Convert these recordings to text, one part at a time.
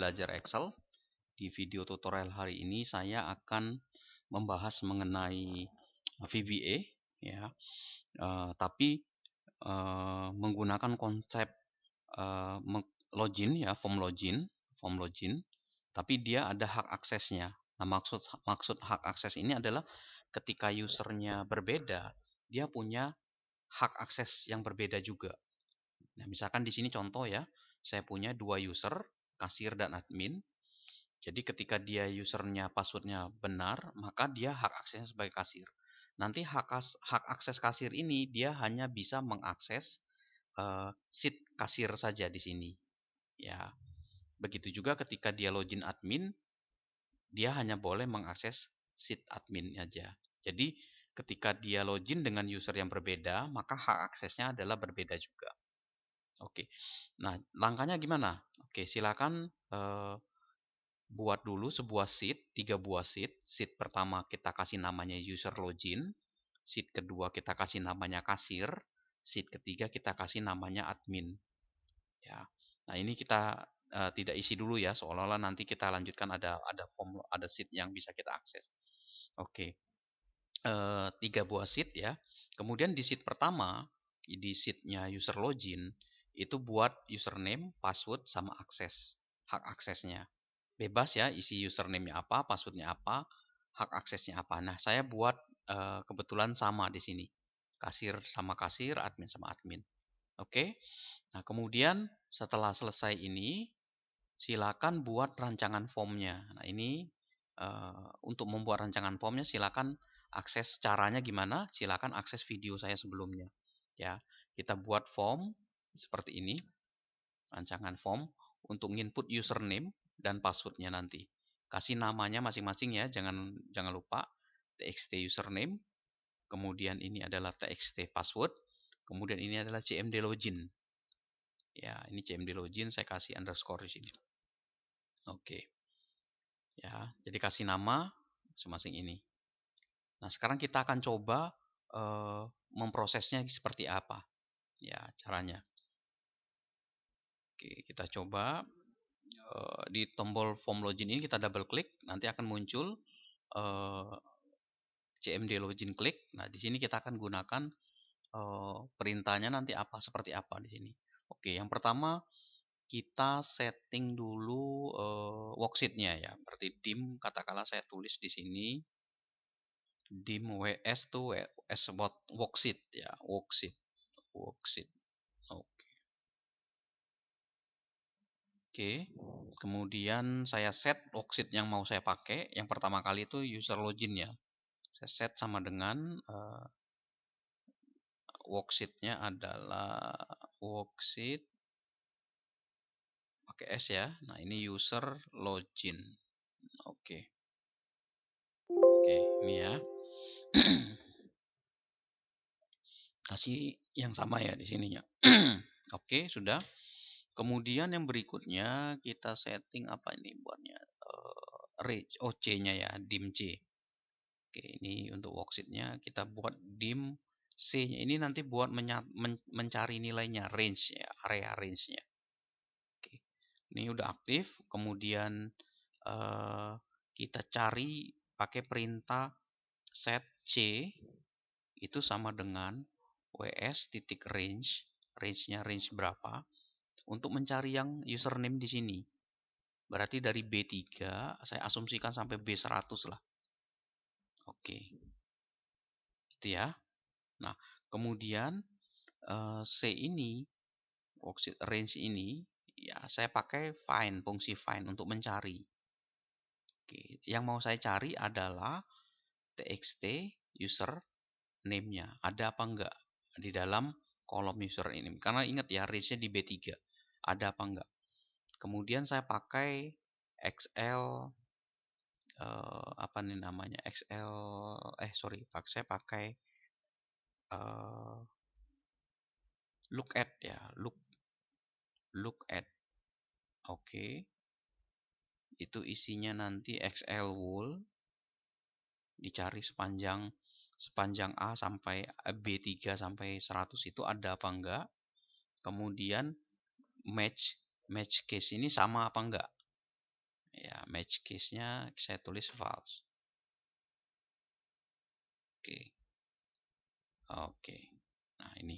belajar Excel. Di video tutorial hari ini saya akan membahas mengenai VBA ya. Tapi menggunakan konsep login ya, form login, tapi dia ada hak aksesnya. Nah, maksud hak akses ini adalah ketika usernya berbeda, dia punya hak akses yang berbeda juga. Nah, misalkan di sini contoh ya, saya punya 2 user, kasir dan admin. Jadi ketika dia usernya passwordnya benar, maka dia hak aksesnya sebagai kasir. Nanti hak akses kasir ini dia hanya bisa mengakses sheet kasir saja di sini. Ya, begitu juga ketika dia login admin, dia hanya boleh mengakses sheet admin aja. Jadi ketika dia login dengan user yang berbeda, maka hak aksesnya adalah berbeda juga. Oke, nah langkahnya gimana? Oke, silakan buat dulu sebuah sheet, 3 buah sheet. Sheet pertama kita kasih namanya user login, sheet kedua kita kasih namanya kasir, sheet ketiga kita kasih namanya admin. Ya, nah ini kita tidak isi dulu ya, seolah-olah nanti kita lanjutkan ada form, ada sheet yang bisa kita akses. Oke, 3 buah sheet ya. Kemudian di sheet pertama, di sheetnya user login, itu buat username, password, sama akses, hak aksesnya. Bebas ya, isi username-nya apa, passwordnya apa, hak aksesnya apa. Nah, saya buat kebetulan sama di sini. Kasir sama kasir, admin sama admin. Oke. Nah, kemudian setelah selesai ini, silakan buat rancangan formnya. Nah, ini untuk membuat rancangan formnya silakan akses caranya gimana, silakan akses video saya sebelumnya. Ya, kita buat form seperti ini, rancangan form untuk input username dan passwordnya nanti. Kasih namanya masing-masing ya, jangan lupa txt username, kemudian ini adalah txt password, kemudian ini adalah cmd login. Ya, ini cmd login saya kasih underscore di sini. Oke. Ya, jadi kasih nama masing-masing ini. Nah, sekarang kita akan coba memprosesnya seperti apa. Ya, caranya. Oke, kita coba di tombol form login ini kita double klik, nanti akan muncul cmd login klik. Nah, di sini kita akan gunakan perintahnya nanti seperti apa di sini. Oke, yang pertama kita setting dulu worksheet-nya ya. Berarti dim, katakanlah saya tulis di sini dim ws to ws worksheet ya, worksheet. Oke. Kemudian saya set worksheet yang mau saya pakai. Yang pertama kali itu user login ya. Saya set sama dengan worksheet-nya adalah worksheet pakai S ya. Nah, ini user login. Oke. Oke, ini ya. Kasih yang sama ya di sininya. Oke, sudah. Kemudian yang berikutnya kita setting apa ini buatnya? Range C-nya ya, dim C. Oke, ini untuk worksheet-nya kita buat dim C-nya. Ini nanti buat mencari nilainya, range ya, area range-nya. Oke. Ini udah aktif. Kemudian kita cari pakai perintah set C itu sama dengan ws titik range, range-nya range berapa, untuk mencari yang username di sini. Berarti dari B3 saya asumsikan sampai B100 lah. Oke. Itu ya. Nah, kemudian C ini, worksheet range ini, ya saya pakai find, fungsi find untuk mencari. Oke, yang mau saya cari adalah txt user name-nya. Ada apa enggak di dalam kolom user ini. Karena ingat ya, range-nya di B3. Ada apa enggak. Kemudian saya pakai XL, apa nih namanya, XL, saya pakai look at ya, look at. Oke. Itu isinya nanti XL wool, dicari sepanjang A sampai B3 sampai 100 itu ada apa enggak. Kemudian match case ini sama apa enggak. Ya, match case-nya saya tulis false. Oke. Oke. Nah, ini.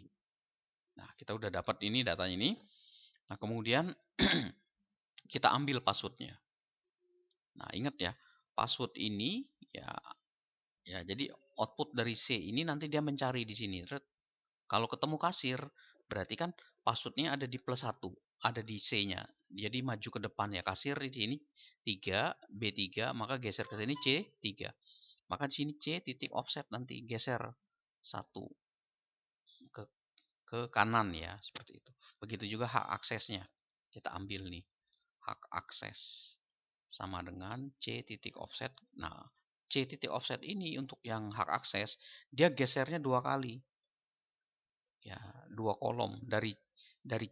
Nah, kita udah dapat ini datanya ini. Nah, kemudian kita ambil passwordnya. Nah, ingat ya, password ini ya jadi output dari C ini nanti dia mencari di sini. Kalau ketemu kasir, berarti kan passwordnya ada di +1, ada di C-nya. Jadi maju ke depan ya, kasir di sini 3, B3, maka geser ke sini C3. Maka di sini C titik offset nanti geser 1 ke kanan ya, seperti itu. Begitu juga hak aksesnya. Kita ambil nih, hak akses sama dengan C titik offset. Nah, C titik offset ini untuk yang hak akses, dia gesernya 2 kali. Ya, 2 kolom dari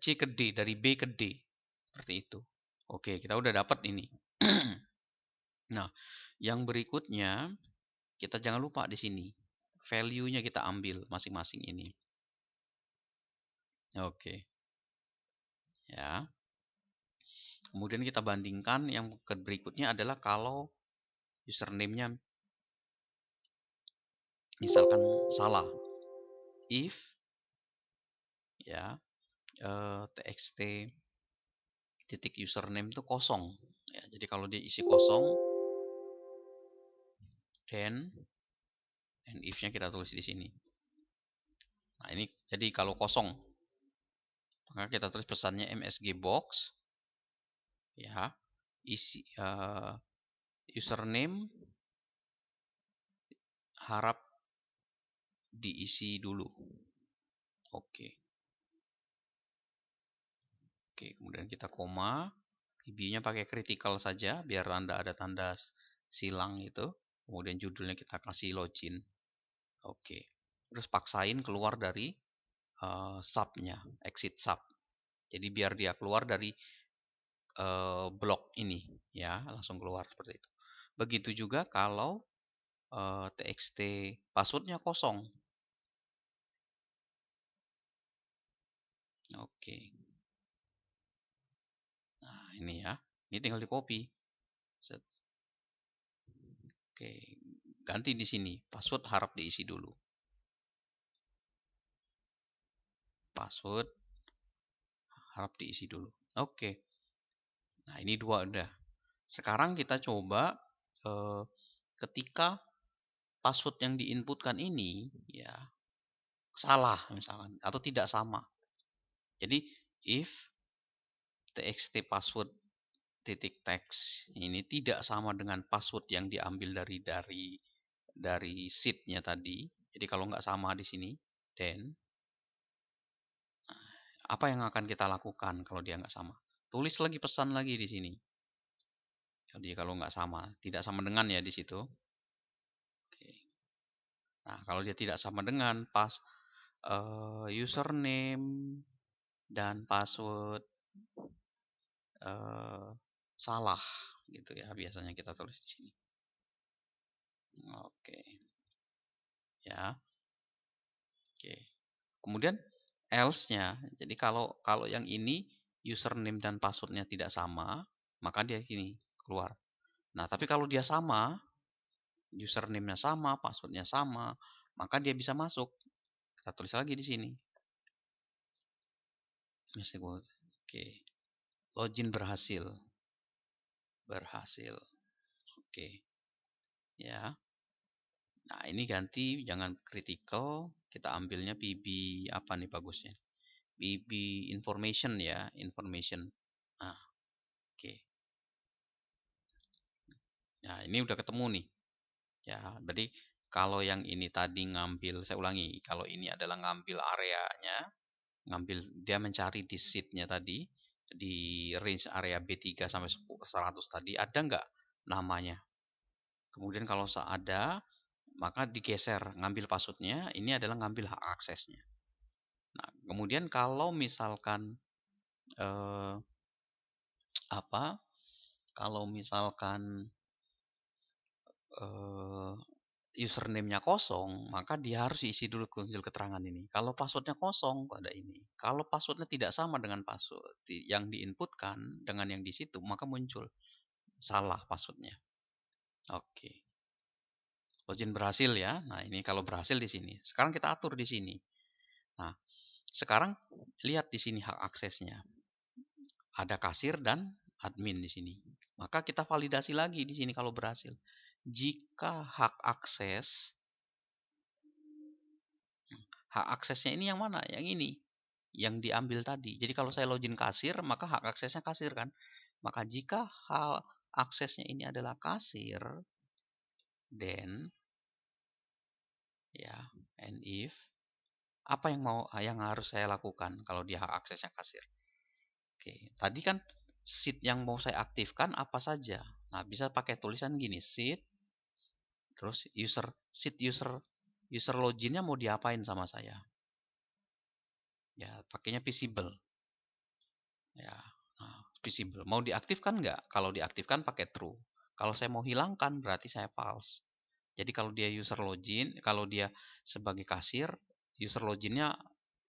C ke D, dari B ke D. Seperti itu. Oke, kita udah dapat ini. Nah, yang berikutnya kita jangan lupa di sini. Value-nya kita ambil masing-masing ini. Oke. Ya. Kemudian kita bandingkan yang berikutnya adalah kalau username-nya misalkan salah. If ya txt titik username itu kosong. Ya, jadi kalau dia isi kosong, then and if-nya kita tulis di sini. Nah, ini jadi kalau kosong, maka kita tulis pesannya msg box ya, isi username harap diisi dulu. Oke. Oke, kemudian kita koma, ib-nya pakai critical saja biar Anda ada tanda silang itu. Kemudian judulnya kita kasih login. Oke. Terus paksain keluar dari sub-nya, exit sub. Jadi biar dia keluar dari blok ini ya, langsung keluar seperti itu. Begitu juga kalau txt passwordnya kosong. Oke. Nah, ini ya. Ini tinggal di copy. Oke. Ganti di sini. Password harap diisi dulu. Password harap diisi dulu. Oke. Nah, ini 2 udah. Sekarang kita coba ketika password yang diinputkan ini ya salah misalkan atau tidak sama. Jadi if txt password titik text ini tidak sama dengan password yang diambil dari sheet-nya tadi. Jadi kalau nggak sama di sini, then apa yang akan kita lakukan kalau dia nggak sama? Tulis lagi pesan lagi di sini. Jadi kalau nggak sama, tidak sama dengan ya di situ. Oke. Nah, kalau dia tidak sama dengan username dan password salah gitu ya, biasanya kita tulis di sini. Oke. Ya. Oke. Kemudian else-nya. Jadi kalau yang ini username dan passwordnya tidak sama, maka dia gini keluar. Nah, tapi kalau dia sama, username-nya sama, passwordnya sama, maka dia bisa masuk. Kita tulis lagi di sini. Oke. Login berhasil. Berhasil. Oke. Ya. Nah, ini ganti jangan critical, kita ambilnya PB apa nih bagusnya? PB information ya, information. Nah, oke. Nah, ini udah ketemu nih. Ya, berarti kalau yang ini tadi ngambil, saya ulangi, kalau ini adalah ngambil areanya, ngambil dia mencari di sheet-nya tadi, di range area B3 sampai 100 tadi, ada nggak namanya? Kemudian kalau ada, maka digeser, ngambil passwordnya, ini adalah ngambil hak aksesnya. Nah, kemudian kalau misalkan eh, apa? Kalau misalkan eh, username-nya kosong, maka dia harus isi dulu kunjil keterangan ini. Kalau passwordnya kosong, pada ini. Kalau passwordnya tidak sama dengan password yang diinputkan dengan yang di situ, maka muncul salah passwordnya. Oke. Login berhasil ya. Nah, ini kalau berhasil di sini. Sekarang kita atur di sini. Nah, sekarang lihat di sini hak aksesnya. Ada kasir dan admin di sini. Maka kita validasi lagi di sini kalau berhasil. Jika hak aksesnya ini yang mana? Yang ini. Yang diambil tadi. Jadi kalau saya login kasir, maka hak aksesnya kasir kan? Maka jika hak aksesnya ini adalah kasir, then ya, and if apa yang harus saya lakukan kalau dia hak aksesnya kasir? Oke, tadi kan seat yang mau saya aktifkan apa saja. Nah, bisa pakai tulisan gini, seat, terus user loginnya mau diapain sama saya? Ya, pakainya visible. Ya, nah, visible. Mau diaktifkan nggak? Kalau diaktifkan pakai true. Kalau saya mau hilangkan berarti saya false. Jadi kalau dia user login, kalau dia sebagai kasir, user loginnya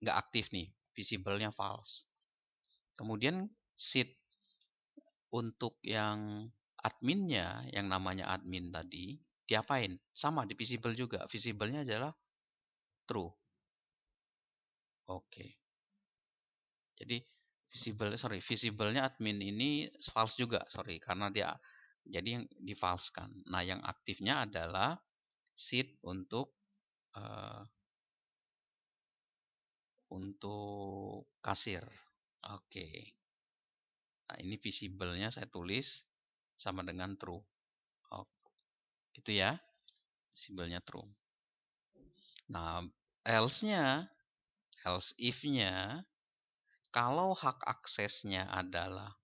nggak aktif nih, visible-nya false. Kemudian seat untuk yang adminnya, yang namanya admin tadi, diapain? Sama, di visible juga. Visible-nya adalah true. Oke. Jadi visible-nya admin ini false juga, sorry, karena dia jadi yang di false kan. Nah, yang aktifnya adalah seat uh, untuk kasir. Oke. Nah, ini visible-nya saya tulis sama dengan true. Oh, gitu ya. Visible-nya true. Nah, else if-nya, kalau hak aksesnya adalah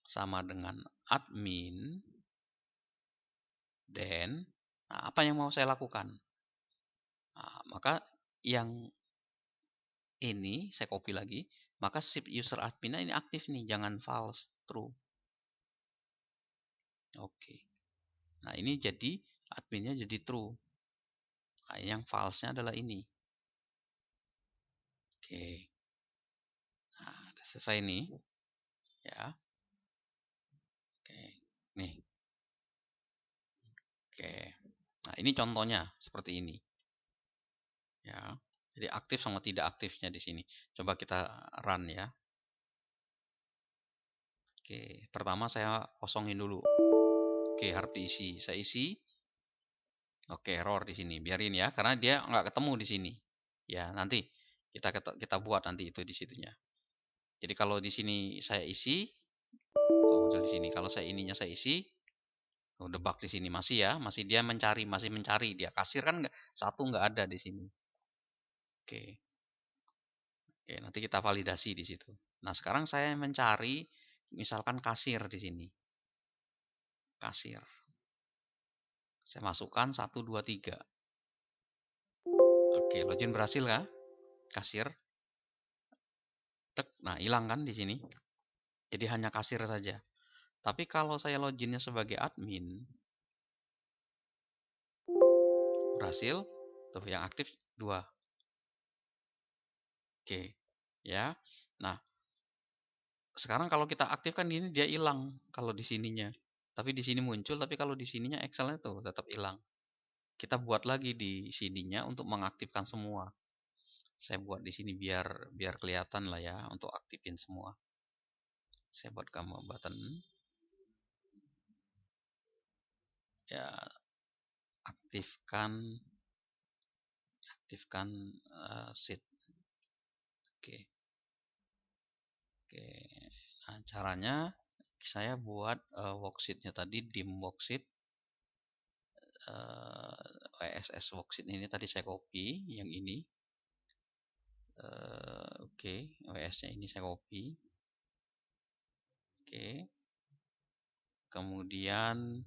sama dengan admin, then, nah, apa yang mau saya lakukan? Nah, maka yang ini saya copy lagi, maka shift user admin ini aktif nih, jangan false, true. Oke. Nah, ini jadi adminnya jadi true. Nah, yang false-nya adalah ini. Oke. Nah, udah selesai nih. Ya. Oke. Nih. Oke. Nah, ini contohnya seperti ini. Ya. Jadi aktif sama tidak aktifnya di sini. Coba kita run ya. Oke, pertama saya kosongin dulu. Oke, harus diisi. Saya isi. Oke, error di sini. Biarin ya, karena dia nggak ketemu di sini. Ya, nanti kita buat nanti itu di situnya. Jadi kalau di sini saya isi, muncul di sini. Kalau saya isi, udah bug di sini masih ya, masih dia masih mencari dia. Kasir kan nggak ada di sini. Oke. Oke, nanti kita validasi di situ. Nah, sekarang saya mencari misalkan kasir di sini. Kasir. Saya masukkan 1, 2, 3. Oke, login berhasil kah? Kasir. Tek. Nah, hilang kan di sini. Jadi hanya kasir saja. Tapi kalau saya loginnya sebagai admin, berhasil. Tuh, yang aktif 2. Oke. Ya. Nah, sekarang kalau kita aktifkan ini dia hilang kalau di sininya. Tapi di sini muncul, tapi kalau di sininya Excel-nya tuh tetap hilang. Kita buat lagi di sininya untuk mengaktifkan semua. Saya buat di sini biar biar kelihatan lah ya untuk aktifin semua. Saya buat gambar button. Ya, aktifkan sheet. Oke. Oke. Nah, caranya saya buat worksheet-nya tadi dim worksheet. WSS worksheet ini tadi saya copy yang ini. Oke, WS-nya ini saya copy. Oke. Kemudian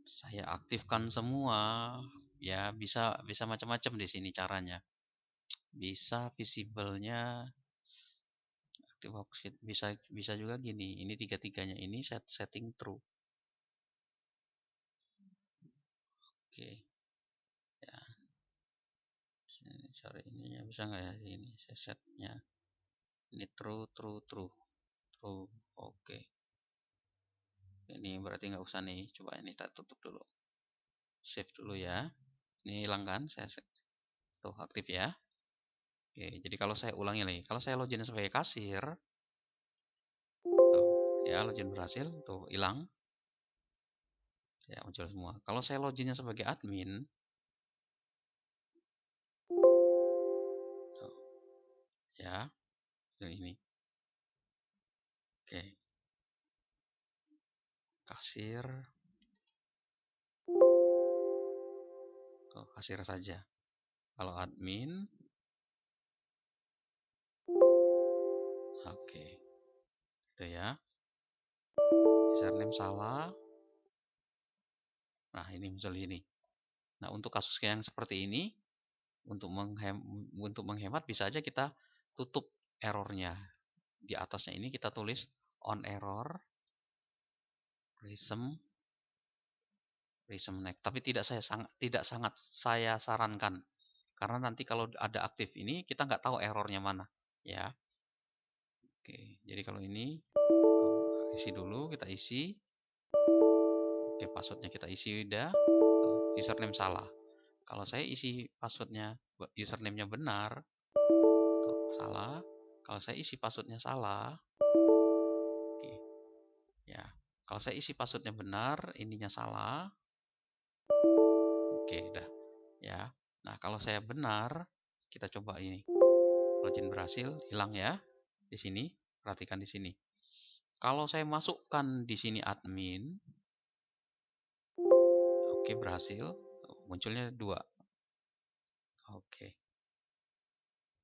saya aktifkan semua. Ya, bisa bisa macam-macam di sini caranya. Bisa visible-nya aktif worksheet, bisa bisa juga gini. Ini tiga-tiganya ini setting true. Oke. Ya. Sorry, ininya bisa nggak ya ini saya setnya. Ini true, true, true, true. Oke. ini berarti nggak usah nih. Coba ini kita tutup dulu. Save dulu ya. Ini hilang kan? Saya tuh aktif ya. Oke, jadi kalau saya ulangi nih, kalau saya login sebagai kasir, tuh, ya login berhasil, tuh hilang, ya muncul semua. Kalau saya loginnya sebagai admin, tuh, ya, ini, oke, kasir, tuh, kasir saja. Kalau admin, oke, itu ya, username salah, nah ini muncul ini. Nah untuk kasus yang seperti ini, untuk menghemat bisa aja kita tutup errornya. Di atasnya ini kita tulis on error prism next. Tapi tidak sangat saya sarankan karena nanti kalau ada aktif ini kita nggak tahu errornya mana ya. Oke, jadi kalau ini isi dulu, kita isi. Oke, passwordnya kita isi udah. Username salah. Kalau saya isi passwordnya, username-nya benar, tuh, salah. Kalau saya isi passwordnya salah, oke, ya. Kalau saya isi passwordnya benar, ininya salah, oke, udah, ya. Nah, kalau saya benar, kita coba ini. Login berhasil, hilang ya. Di sini, perhatikan di sini. Kalau saya masukkan di sini admin, oke, berhasil. Munculnya 2. Oke.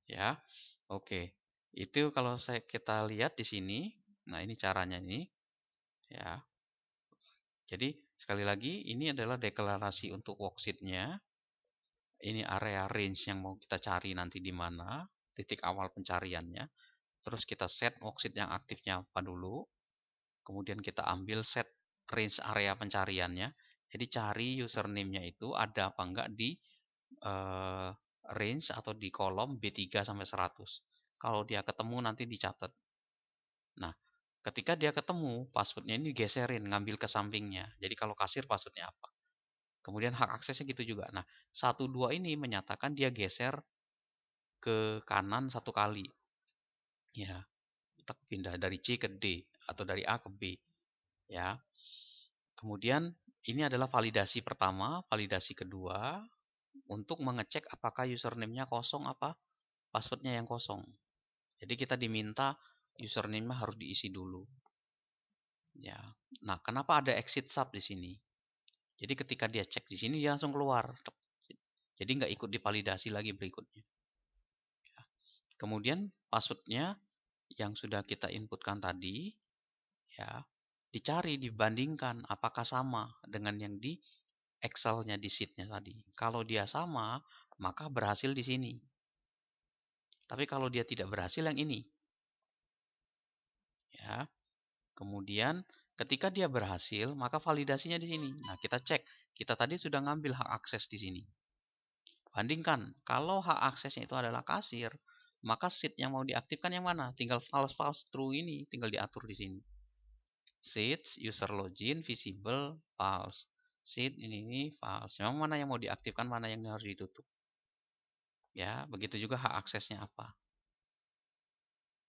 Ya. Oke. Itu kalau kita lihat di sini. Nah, ini caranya nih. Ya. Jadi, sekali lagi ini adalah deklarasi untuk worksheet-nya. Ini area range yang mau kita cari nanti di mana, titik awal pencariannya. Terus kita set worksheet yang aktifnya apa dulu. Kemudian kita ambil set range area pencariannya. Jadi cari username-nya itu ada apa enggak di range atau di kolom B3 sampai 100. Kalau dia ketemu nanti dicatat. Nah, ketika dia ketemu, passwordnya ini geserin, ngambil ke sampingnya. Jadi kalau kasir passwordnya apa. Kemudian hak aksesnya gitu juga. Nah, 1, 2 ini menyatakan dia geser ke kanan 1 kali. Ya, kita pindah dari C ke D atau dari A ke B. Ya. Kemudian ini adalah validasi pertama, validasi kedua untuk mengecek apakah username-nya kosong apa passwordnya yang kosong. Jadi kita diminta username-nya harus diisi dulu. Ya. Nah, kenapa ada exit sub di sini? Jadi ketika dia cek di sini dia langsung keluar. Jadi nggak ikut divalidasi lagi berikutnya. Ya. Kemudian passwordnya yang sudah kita inputkan tadi, ya, dicari, dibandingkan apakah sama dengan yang di Excel-nya di sheet-nya tadi. Kalau dia sama, maka berhasil di sini. Tapi kalau dia tidak berhasil yang ini. Ya. Kemudian ketika dia berhasil, maka validasinya di sini. Nah, kita cek. Kita tadi sudah ngambil hak akses di sini. Bandingkan, kalau hak aksesnya itu adalah kasir, maka sheet yang mau diaktifkan yang mana? Tinggal false true ini, tinggal diatur di sini. Sheet user login visible false. Sheet ini false. Memang mana yang mau diaktifkan, mana yang harus ditutup. Ya, begitu juga hak aksesnya apa.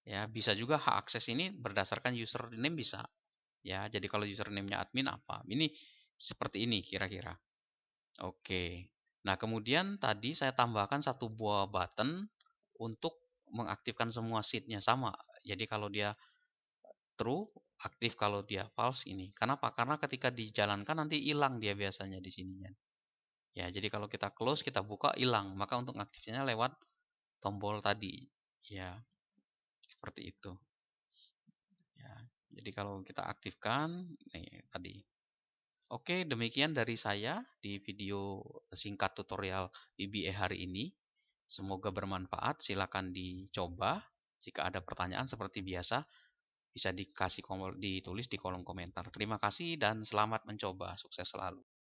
Ya, bisa juga hak akses ini berdasarkan username bisa. Ya, jadi kalau username-nya admin apa? Ini seperti ini kira-kira. Oke. Nah, kemudian tadi saya tambahkan 1 buah button untuk mengaktifkan semua sheet-nya sama. Jadi kalau dia true, aktif, kalau dia false ini. Kenapa? Karena ketika dijalankan nanti hilang dia biasanya di sininya. Ya, jadi kalau kita close, kita buka, hilang. Maka untuk aktifnya lewat tombol tadi. Ya, seperti itu. Ya, jadi kalau kita aktifkan, nih tadi. Oke, demikian dari saya di video singkat tutorial VBA hari ini. Semoga bermanfaat, silakan dicoba. Jika ada pertanyaan seperti biasa, bisa ditulis di kolom komentar. Terima kasih dan selamat mencoba. Sukses selalu.